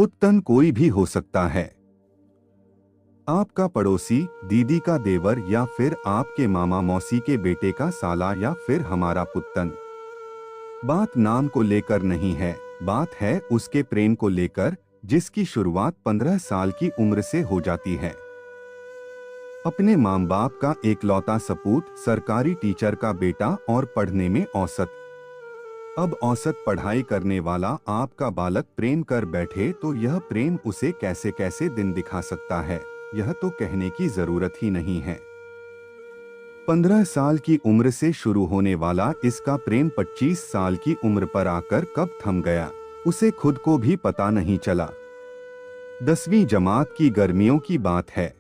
पुत्तन कोई भी हो सकता है। आपका पड़ोसी, दीदी का देवर या फिर आपके मामा मौसी के बेटे का साला या फिर हमारा पुत्तन। बात नाम को लेकर नहीं है, बात है उसके प्रेम को लेकर, जिसकी शुरुआत 15 साल की उम्र से हो जाती है। अपने माँ बाप का एकलौता सपूत, सरकारी टीचर का बेटा और पढ़ने में औसत। अब औसत पढ़ाई करने वाला आपका बालक प्रेम कर बैठे तो यह प्रेम उसे कैसे कैसे दिन दिखा सकता है, यह तो कहने की जरूरत ही नहीं है। 15 साल की उम्र से शुरू होने वाला इसका प्रेम 25 साल की उम्र पर आकर कब थम गया, उसे खुद को भी पता नहीं चला। 10वीं जमात की गर्मियों की बात है।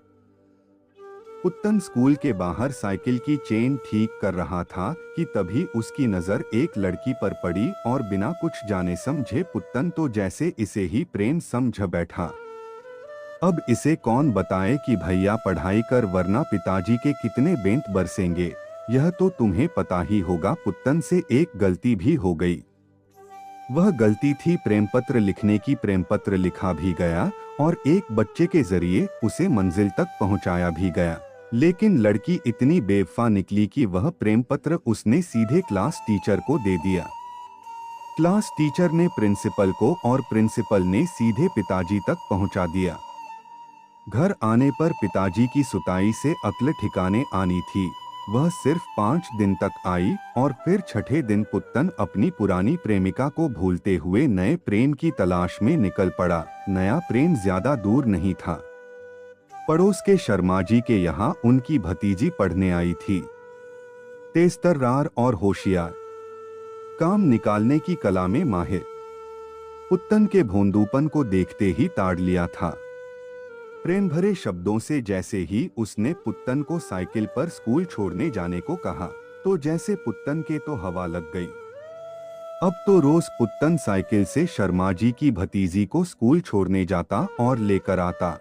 पुत्तन स्कूल के बाहर साइकिल की चेन ठीक कर रहा था कि तभी उसकी नजर एक लड़की पर पड़ी और बिना कुछ जाने समझे पुत्तन तो जैसे इसे ही प्रेम समझ बैठा। अब इसे कौन बताए कि भैया पढ़ाई कर वरना पिताजी के कितने बेंत बरसेंगे, यह तो तुम्हें पता ही होगा। पुत्तन से एक गलती भी हो गई। वह गलती थी प्रेम पत्र लिखने की। प्रेम पत्र लिखा भी गया और एक बच्चे के जरिए उसे मंजिल तक पहुंचाया भी गया, लेकिन लड़की इतनी बेवफा निकली कि वह प्रेम पत्र उसने सीधे क्लास टीचर को दे दिया। क्लास टीचर ने प्रिंसिपल को और प्रिंसिपल ने सीधे पिताजी तक पहुंचा दिया। घर आने पर पिताजी की सुताई से अक्ल ठिकाने आनी थी। वह सिर्फ 5 दिन तक आई और फिर छठे दिन पुत्तन अपनी पुरानी प्रेमिका को भूलते हुए नए प्रेम की तलाश में निकल पड़ा। नया प्रेम ज्यादा दूर नहीं था। पड़ोस के शर्मा जी के यहाँ उनकी भतीजी पढ़ने आई थी। तेजतर्रार और होशियार, काम निकालने की कला में माहिर। पुत्तन के भोंदूपन को देखते ही ताड़ लिया था। प्रेम भरे शब्दों से जैसे ही उसने पुत्तन को साइकिल पर स्कूल छोड़ने जाने को कहा तो जैसे पुत्तन के तो हवा लग गई। अब तो रोज पुत्तन साइकिल से शर्मा जी की भतीजी को स्कूल छोड़ने जाता और लेकर आता।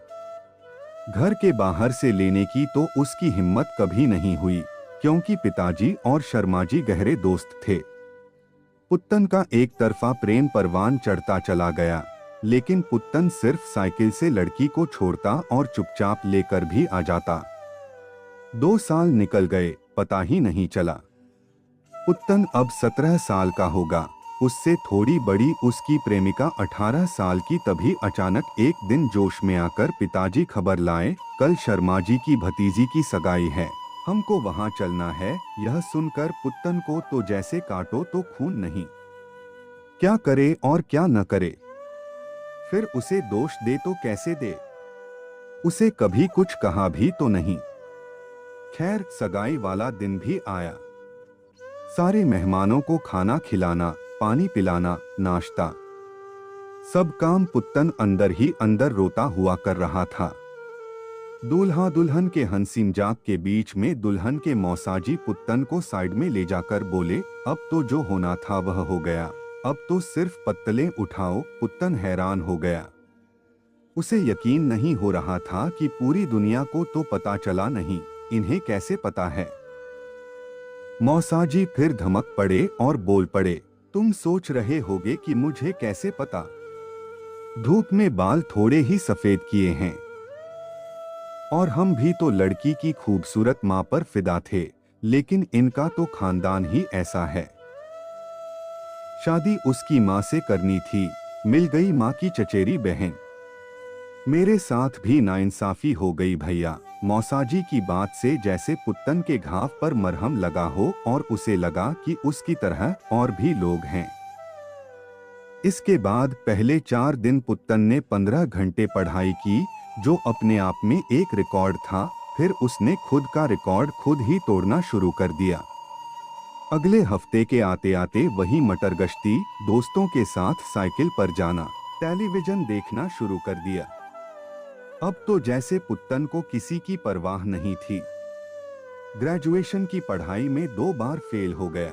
घर के बाहर से लेने की तो उसकी हिम्मत कभी नहीं हुई, क्योंकि पिताजी और शर्मा जी गहरे दोस्त थे। पुत्तन का एक तरफा प्रेम परवान चढ़ता चला गया, लेकिन पुत्तन सिर्फ साइकिल से लड़की को छोड़ता और चुपचाप लेकर भी आ जाता। 2 साल निकल गए, पता ही नहीं चला। पुत्तन अब 17 साल का होगा। उससे थोड़ी बड़ी उसकी प्रेमिका 18 साल की। तभी अचानक एक दिन जोश में आकर पिताजी खबर लाए, कल शर्मा जी की भतीजी की सगाई है, हमको वहां चलना है। यह सुनकर पुत्तन को तो जैसे काटो तो खून नहीं। क्या करे और क्या न करे। फिर उसे दोष दे तो कैसे दे। उसे कभी कुछ कहा भी तो नहीं। खैर, सगाई वाला दिन भी आया। सारे मेहमानों को खाना खिलाना, पानी पिलाना, नाश्ता, सब काम पुत्तन अंदर ही अंदर रोता हुआ कर रहा था। दूल्हा दुल्हन के हंसी मजाक के बीच में दुल्हन के मौसाजी पुत्तन को साइड में ले जाकर बोले, अब तो जो होना था वह हो गया, अब तो सिर्फ पत्तलें उठाओ। पुत्तन हैरान हो गया। उसे यकीन नहीं हो रहा था कि पूरी दुनिया को तो पता चला नहीं, इन्हें कैसे पता है। मौसाजी फिर धमक पड़े और बोल पड़े, तुम सोच रहे होगे कि मुझे कैसे पता। धूप में बाल थोड़े ही सफेद किए हैं और हम भी तो लड़की की खूबसूरत मां पर फिदा थे, लेकिन इनका तो खानदान ही ऐसा है। शादी उसकी माँ से करनी थी, मिल गई माँ की चचेरी बहन। मेरे साथ भी नाइंसाफी हो गई भैया। मौसाजी की बात से जैसे पुत्तन के घाव पर मरहम लगा हो और उसे लगा कि उसकी तरह और भी लोग हैं। इसके बाद पहले 4 दिन पुत्तन ने 15 घंटे पढ़ाई की, जो अपने आप में एक रिकॉर्ड था। फिर उसने खुद का रिकॉर्ड खुद ही तोड़ना शुरू कर दिया। अगले हफ्ते के आते आते वही मटर गश्ती, दोस्तों के साथ साइकिल पर जाना, टेलीविजन देखना शुरू कर दिया। अब तो जैसे पुत्तन को किसी की परवाह नहीं थी। ग्रेजुएशन की पढ़ाई में 2 बार फेल हो गया।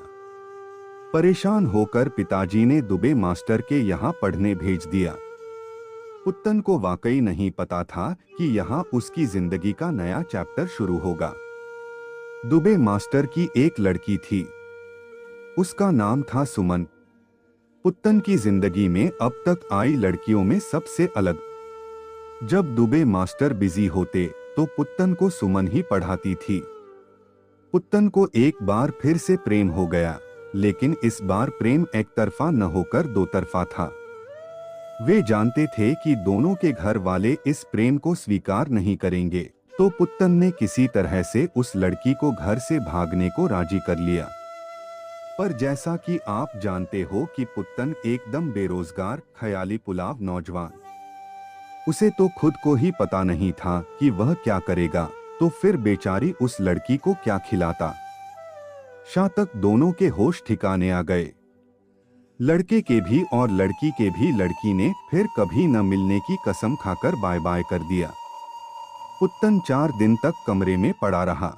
परेशान होकर पिताजी ने दुबे मास्टर के यहाँ पढ़ने भेज दिया। पुत्तन को वाकई नहीं पता था कि यहाँ उसकी जिंदगी का नया चैप्टर शुरू होगा। दुबे मास्टर की एक लड़की थी, उसका नाम था सुमन। पुत्तन की जिंदगी में अब तक आई लड़कियों में सबसे अलग। जब दुबे मास्टर बिजी होते तो पुत्तन को सुमन ही पढ़ाती थी। पुत्तन को एक बार फिर से प्रेम हो गया, लेकिन इस बार प्रेम एक तरफा न होकर दो तरफा था। वे जानते थे कि दोनों के घर वाले इस प्रेम को स्वीकार नहीं करेंगे, तो पुत्तन ने किसी तरह से उस लड़की को घर से भागने को राजी कर लिया। पर जैसा कि आप जानते हो कि पुत्तन एकदम बेरोजगार ख्याली पुलाव नौजवान, उसे तो खुद को ही पता नहीं था कि वह क्या करेगा, तो फिर बेचारी उस लड़की को क्या खिलाता। शाम तक दोनों के होश ठिकाने आ गए। लड़के के भी और लड़की के भी। लड़की ने फिर कभी न मिलने की कसम खाकर बाय बाय कर दिया। पुत्तन 4 दिन तक कमरे में पड़ा रहा।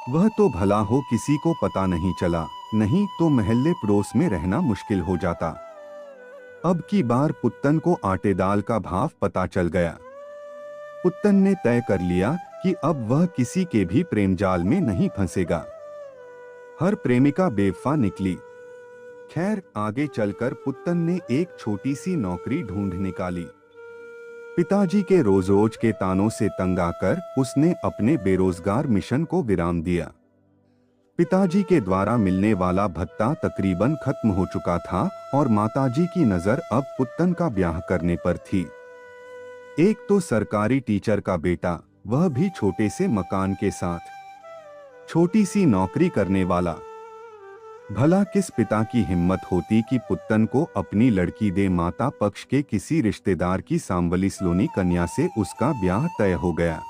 वह तो भला हो किसी को पता नहीं चला, नहीं तो मोहल्ले पड़ोस में रहना मुश्किल हो जाता। अब की बार पुत्तन को आटे दाल का भाव पता चल गया। पुत्तन ने तय कर लिया कि अब वह किसी के भी प्रेम जाल में नहीं फंसेगा। हर प्रेमिका बेवफा निकली। खैर, आगे चलकर पुत्तन ने एक छोटी सी नौकरी ढूंढ निकाली। पिताजी के रोज रोज के तानों से तंग आकर उसने अपने बेरोजगार मिशन को विराम दिया। पिताजी के द्वारा मिलने वाला भत्ता तकरीबन खत्म हो चुका था और माताजी की नजर अब पुत्तन का ब्याह करने पर थी। एक तो सरकारी टीचर का बेटा, वह भी छोटे से मकान के साथ, छोटी सी नौकरी करने वाला। भला किस पिता की हिम्मत होती कि पुत्तन को अपनी लड़की दे। माता पक्ष के किसी रिश्तेदार की सांवली सलोनी कन्या से उसका ब्याह तय हो गया।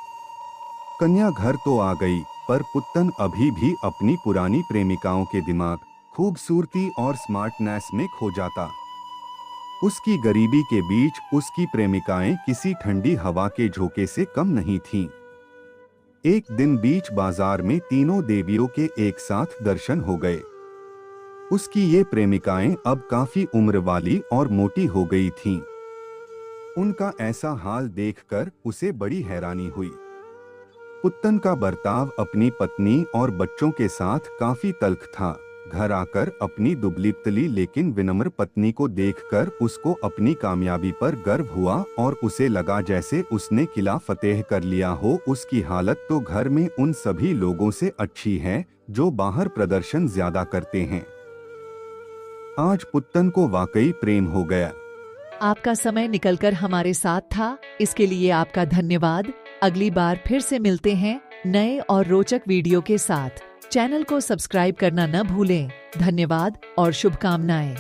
कन्या घर तो आ गई, पर पुत्तन अभी भी अपनी पुरानी प्रेमिकाओं के दिमाग, खूबसूरती और स्मार्टनेस में खो जाता। उसकी गरीबी के बीच उसकी प्रेमिकाएं किसी ठंडी हवा के झोंके से कम नहीं थीं। एक दिन बीच बाजार में तीनों देवियों के एक साथ दर्शन हो गए। उसकी ये प्रेमिकाएं अब काफी उम्र वाली और मोटी हो गई थीं। उनका ऐसा हाल देखकर उसे बड़ी हैरानी हुई। पुत्तन का बर्ताव अपनी पत्नी और बच्चों के साथ काफी तल्ख था। घर आकर अपनी दुबली-पतली लेकिन विनम्र पत्नी को देखकर उसको अपनी कामयाबी पर गर्व हुआ और उसे लगा जैसे उसने किला फतेह कर लिया हो। उसकी हालत तो घर में उन सभी लोगों से अच्छी है जो बाहर प्रदर्शन ज्यादा करते हैं। आज पुत्तन को वाकई प्रेम हो गया। आपका समय निकलकर हमारे साथ था, इसके लिए आपका धन्यवाद। अगली बार फिर से मिलते हैं नए और रोचक वीडियो के साथ। चैनल को सब्सक्राइब करना न भूलें। धन्यवाद और शुभकामनाएं।